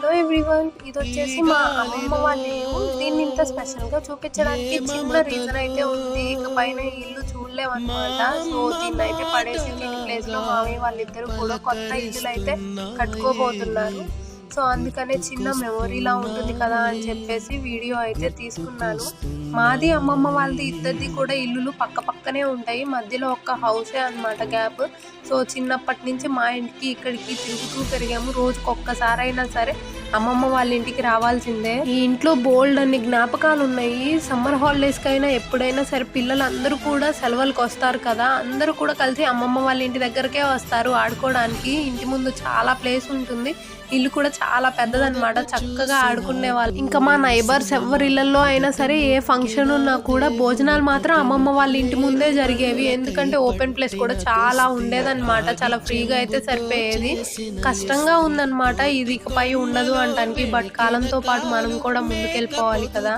Hello everyone, ఇది వచ్చేసి మా అమ్మమ్మ వాళ్ళ ఇల్లు. దీన్ని ఇంత స్పెషల్ గా చూపించడానికి చిన్న రీజన్ అయితే ఉంది. ఇక పైన ఇల్లు చూడలేమన్నమాట. సో దీన్ని అయితే పడేసి దీని ప్లేస్ లో మామయ్య వాళ్ళిద్దరు కూడా కొత్త ఇల్లులు అయితే కట్టుకోబోతున్నారు. సో అందుకనే చిన్న మెమొరీలా ఉంటుంది కదా అని చెప్పేసి వీడియో అయితే తీసుకున్నాను. మాది అమ్మమ్మ వాళ్ళది ఇద్దరిది కూడా ఇల్లులు పక్క పక్కనే ఉంటాయి. మధ్యలో ఒక హౌసే అన్నమాట గ్యాప్. సో చిన్నప్పటి నుంచి మా ఇంటికి ఇక్కడికి తిరుగుతూ పెరిగాము. రోజుకి ఒక్కసారి అయినా సరే అమ్మమ్మ వాళ్ళ ఇంటికి రావాల్సిందే. ఈ ఇంట్లో బోల్డ్ అన్ని జ్ఞాపకాలు ఉన్నాయి. సమ్మర్ హాలిడేస్ కైనా ఎప్పుడైనా సరే పిల్లలు అందరూ కూడా సెలవులకు వస్తారు కదా, అందరూ కూడా కలిసి అమ్మమ్మ వాళ్ళ ఇంటి దగ్గరకే వస్తారు ఆడుకోవడానికి. ఇంటి ముందు చాలా ప్లేస్ ఉంటుంది. ఇల్లు కూడా చాలా పెద్దదన్నమాట. చక్కగా ఆడుకునే వాళ్ళు. ఇంకా మా నైబర్స్ ఎవరి ఇళ్లలో అయినా సరే ఏ ఫంక్షన్ ఉన్నా కూడా భోజనాలు మాత్రం అమ్మమ్మ వాళ్ళ ఇంటి ముందే జరిగేవి. ఎందుకంటే ఓపెన్ ప్లేస్ కూడా చాలా ఉండేదన్నమాట. చాలా ఫ్రీగా అయితే సరిపోయేది. కష్టంగా ఉందన్నమాట ఇది ఇకపై ఉండదు అంటానికి. బట్ కాలంతో పాటు మనం కూడా ముందుకెళ్ళిపోవాలి కదా.